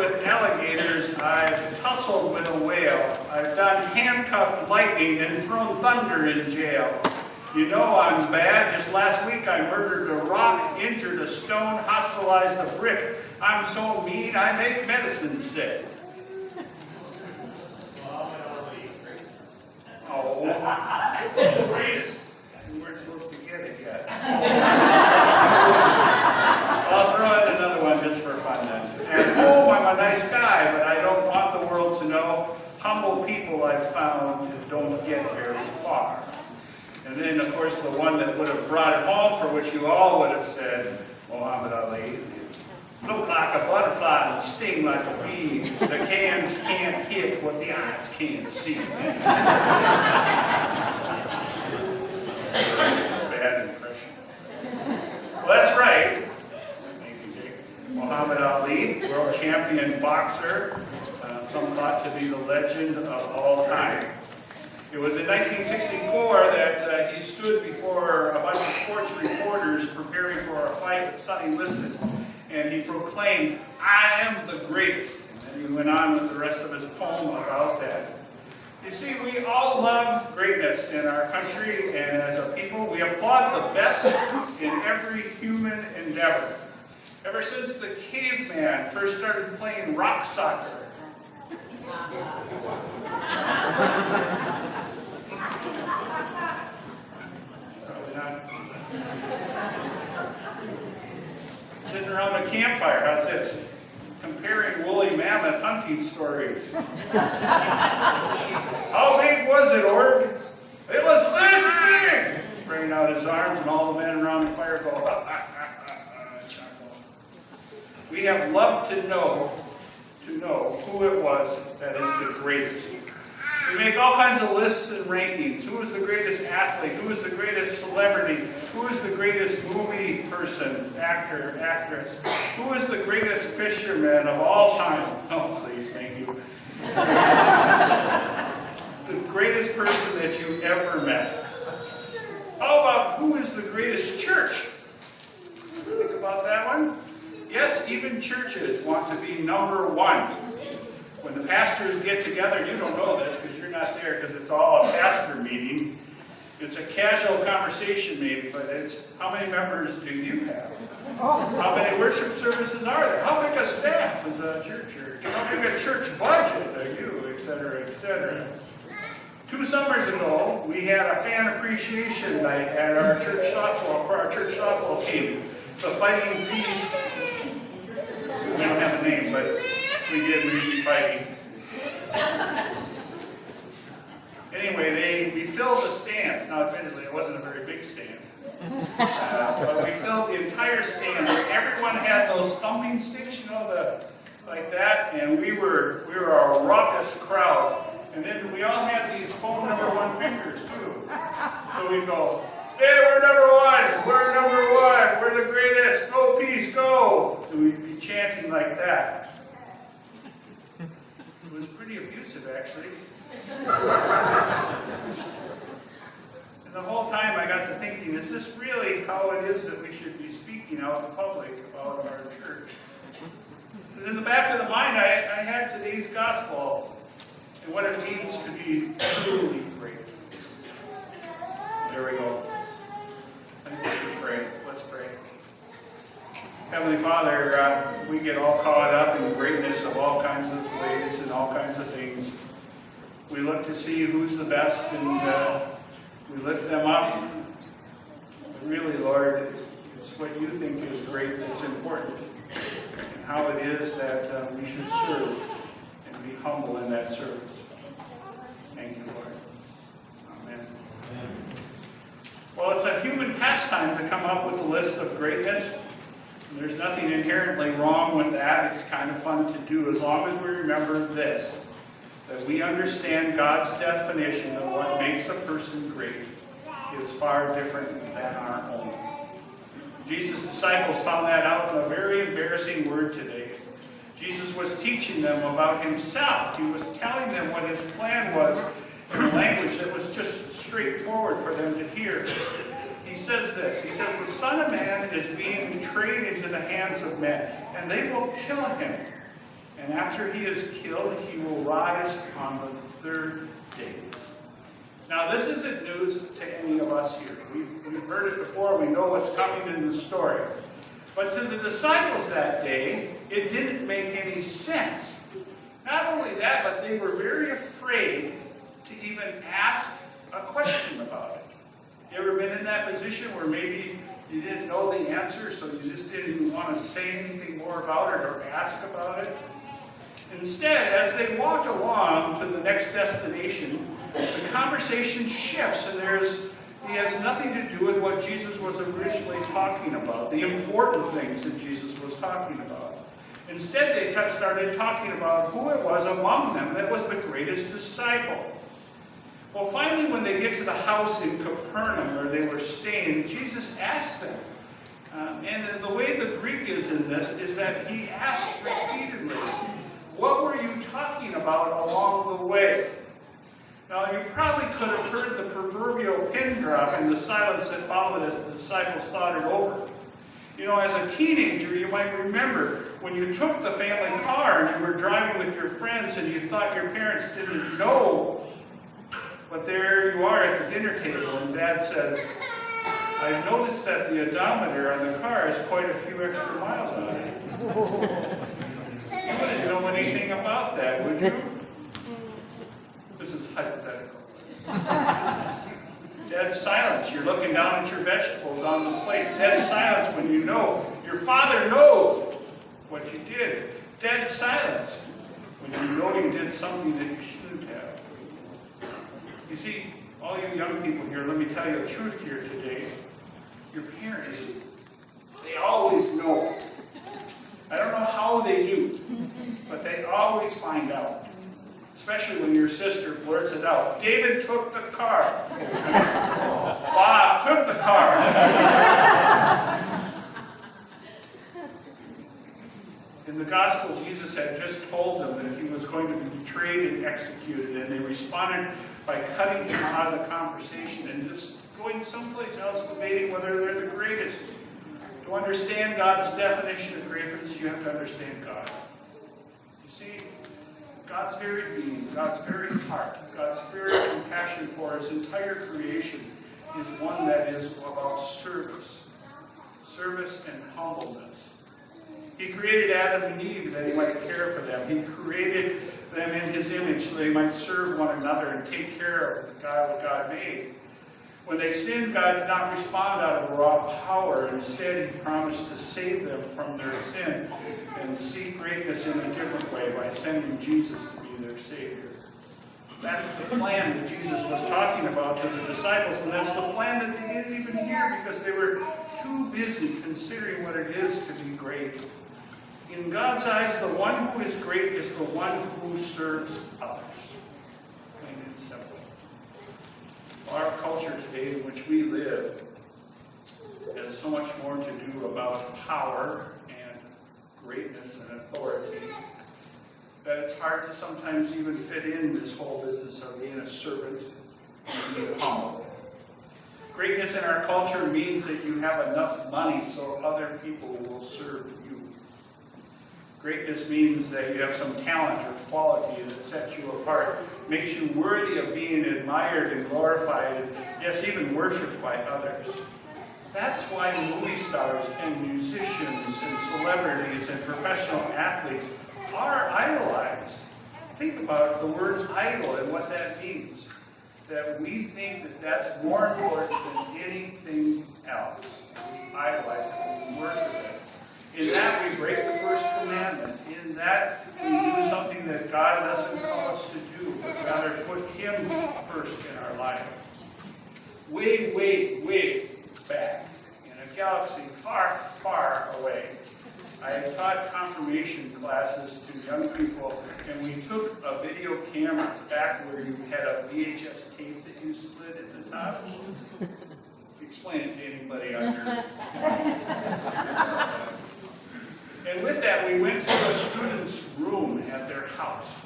with alligators. I've tussled with a whale. I've done handcuffed lightning and thrown thunder in jail. You know I'm bad. Just last week I murdered a rock, injured a stone, hospitalized a brick. I'm so mean I make medicine sick. Oh, the greatest. We weren't supposed to get it yet. I'll throw in another one just for fun then. At home I'm a nice guy, but I don't want the world to know. Humble people I've found don't get very far. And then, of course, the one that would have brought it home, for which you all would have said, Muhammad Ali, it's float like a butterfly and sting like a bee. The cans can't hit what the eyes can't see. Bad impression. Well, that's right. Thank you, Jake. Muhammad Ali, world champion boxer, some thought to be the legend of all time. It was in 1964 that he stood before a bunch of sports reporters preparing for a fight with Sonny Liston, and he proclaimed, "I am the greatest." And then he went on with the rest of his poem about that. You see, we all love greatness in our country, and as a people, we applaud the best in every human endeavor. Ever since the caveman first started playing rock soccer, probably not. Sitting around a campfire, how's this? Comparing woolly mammoth hunting stories. How big was it, Org? It was this big! Spraying out his arms, and all the men around the fire go, chuckle. We have loved to know who it was that is the greatest. We make all kinds of lists and rankings. Who is the greatest athlete? Who is the greatest celebrity? Who is the greatest movie person, actor, actress? Who is the greatest fisherman of all time? Oh, please, thank you. The greatest person that you ever met. How about who is the greatest church? Think about that one. Yes, even churches want to be number one. When the pastors get together, you don't know this because you're not there because it's all a pastor meeting. It's a casual conversation maybe, but it's how many members do you have? How many worship services are there? How big a staff is at your church? How big a church budget are you? Etc., etc. 2 summers ago, we had a fan appreciation night at our church softball, for our church softball team. The Fighting Peace, we don't have a name, but we did really fighting. Anyway, we filled the stands. Now, admittedly, it wasn't a very big stand. But we filled the entire stand. Everyone had those thumping sticks, like that. And we were a raucous crowd. And then we all had these phone number 1 fingers, too. So we'd go, "Hey, we're number 1! We're number 1! We're the greatest! Go, Peace, go!" And we'd be chanting like that. It was pretty abusive, actually. And the whole time I got to thinking, is this really how it is that we should be speaking out in public about our church? Because in the back of the mind, I had today's gospel and what it means to be truly great. There we go. I think we should pray. Let's pray. Heavenly Father, we get all caught up in the greatness of all kinds of ways and all kinds of things. We look to see who's the best and we lift them up. But really, Lord, it's what you think is great that's important and how it is that we should serve and be humble in that service. Thank you, Lord. Amen. Well, it's a human pastime to come up with a list of greatness. There's nothing inherently wrong with that. It's kind of fun to do as long as we remember this, that we understand God's definition of what makes a person great is far different than our own. Jesus' disciples found that out in a very embarrassing word today. Jesus was teaching them about himself. He was telling them what his plan was in a language that was just straightforward for them to hear. He says this, he says, "The Son of Man is being betrayed into the hands of men, and they will kill him. And after he is killed, he will rise on the third day. Now, this isn't news to any of us here. We've heard it before. We know what's coming in the story. But to the disciples that day, it didn't make any sense. Not only that, but they were very afraid to even ask a question about it. You ever been in that position where maybe you didn't know the answer, so you just didn't even want to say anything more about it or ask about it? Instead, as they walked along to the next destination, the conversation shifts, and it has nothing to do with what Jesus was originally talking about, the important things that Jesus was talking about. Instead, they started talking about who it was among them that was the greatest disciple. Well, finally, when they get to the house in Capernaum where they were staying, Jesus asked them. And the way the Greek is in this is that he asked repeatedly, "What were you talking about along the way?" Now, you probably could have heard the proverbial pin drop in the silence that followed as the disciples thought it over. You know, as a teenager, you might remember when you took the family car and you were driving with your friends and you thought your parents didn't know. But there you are at the dinner table and Dad says, "I've noticed that the odometer on the car has quite a few extra miles on it." You wouldn't know anything about that, would you? This is hypothetical. Dead silence. You're looking down at your vegetables on the plate. Dead silence when you know your father knows what you did. Dead silence when you know you did something that you shouldn't have. You see, all you young people here, let me tell you the truth here today. Your parents, they always know. I don't know how they do, but they always find out. Especially when your sister blurts it out. "David took the car." "Bob took the car." In the gospel, Jesus had just told them that he was going to be betrayed and executed, and they responded by cutting him out of the conversation and just going someplace else debating whether they're the greatest. To understand God's definition of greatness, you have to understand God. You see, God's very being, God's very heart, God's very compassion for his entire creation is one that is about service. Service and humbleness. He created Adam and Eve that he might care for them. He created them in his image so they might serve one another and take care of the God that God made. When they sinned, God did not respond out of raw power. Instead, he promised to save them from their sin and seek greatness in a different way by sending Jesus to be their Savior. That's the plan that Jesus was talking about to the disciples, and that's the plan that they didn't even hear because they were too busy considering what it is to be great. In God's eyes, the one who is great is the one who serves others. Plain and simple. Our culture today in which we live has so much more to do about power and greatness and authority that it's hard to sometimes even fit in this whole business of being a servant and being humble. Greatness in our culture means that you have enough money so other people will serve you. Greatness means that you have some talent or quality that sets you apart, makes you worthy of being admired and glorified, and yes, even worshipped by others. That's why movie stars and musicians and celebrities and professional athletes are idolized. Think about the word idol and what that means. That we think that that's more important than anything else. We idolize it, we worship it. In that we break the first commandment. In that we do something that God doesn't call us to do, but rather put him first in our life. Way back in a galaxy far, far away, I had taught confirmation classes to young people, and we took a video camera back where you had a VHS tape that you slid at the top. Explain it to anybody on your... And with that, we went to a student's room at their house.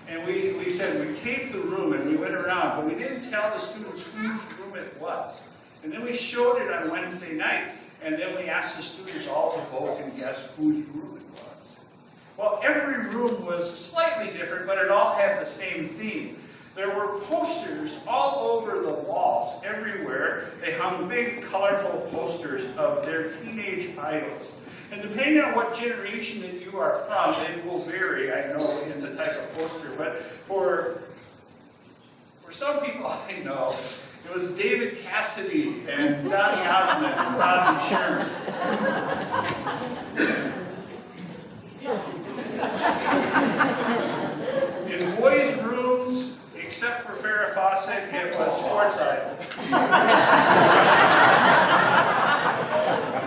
And we said we taped the room and we went around, but we didn't tell the students whose room it was. And then we showed it on Wednesday night, and then we asked the students all to vote and guess whose room it was. Well, every room was slightly different, but it all had the same theme. There were posters all over the walls, everywhere. They hung big, colorful posters of their teenage idols. And depending on what generation that you are from, it will vary, I know, in the type of poster. But for some people I know, it was David Cassidy and Donny Osmond and Bobby Sherman. In boys' rooms, except for Farrah Fawcett, it was sports idols.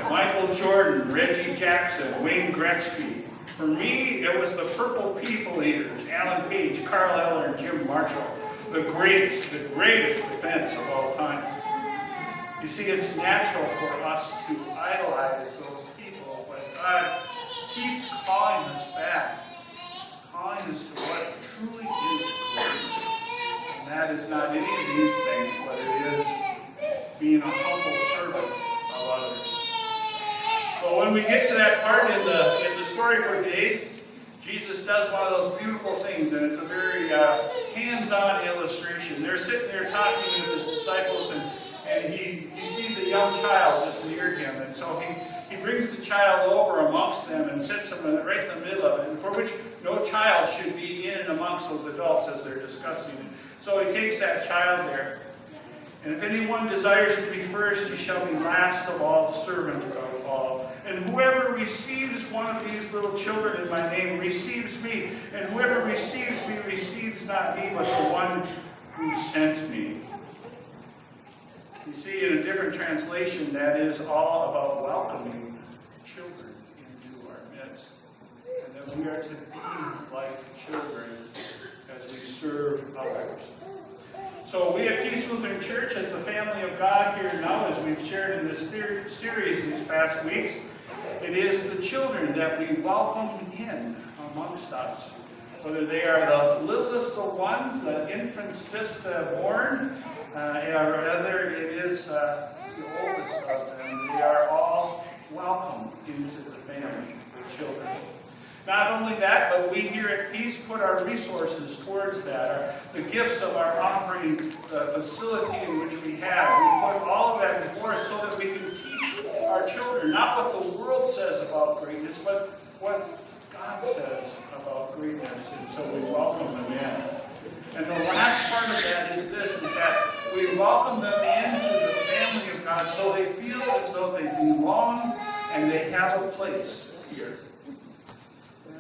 Michael Jordan, Reggie Jackson, Wayne Gretzky. For me, it was the Purple People Eaters, Alan Page, Carl Eller, and Jim Marshall. The greatest defense of all times. You see, it's natural for us to idolize those people, but God keeps calling us back, calling us to what truly is great. And that is not any of these things, but it is being a humble servant of others. But when we get to that part in the story for today, Jesus does one of those beautiful things, and it's a very hands-on illustration. They're sitting there talking with his disciples, and he sees a young child just near him, and so he brings the child over amongst them and sits him right in the middle of it, and for which no child should be in and amongst those adults as they're discussing it. So he takes that child there. And if anyone desires to be first, he shall be last of all, servant of all. And whoever receives one of these little children in my name receives me. And whoever receives me receives not me, but the one who sent me. You see, in a different translation, that is all about welcoming children into our midst. And that we are to be like children as we serve others. So we at Peace Lutheran Church, as the family of God here now, as we've shared in this series these past weeks, it is the children that we welcome in amongst us. Whether they are the littlest of ones, the infants just born, or whether it is the oldest of them, they are all welcome into the family, the children. Not only that, but we here at Peace put our resources towards that. The gifts of our offering, the facility in which we have. We put all of that before us so that we can teach our children not what the world says about greatness, but what God says about greatness. And so we welcome them in. And the last part of that is this, is that we welcome them into the family of God so they feel as though they belong and they have a place here.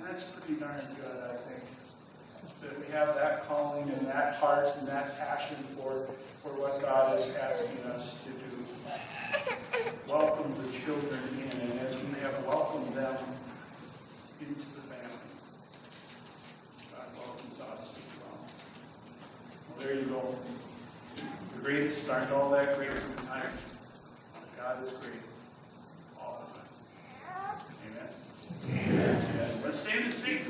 That's pretty darn good, I think, that we have that calling and that heart and that passion for what God is asking us to do. Welcome the children in, and as we have welcomed them into the family, God welcomes us as well. Well, there you go. The greatest aren't all that great sometimes. God is great all the time. Amen. Amen. Let's stand and sing.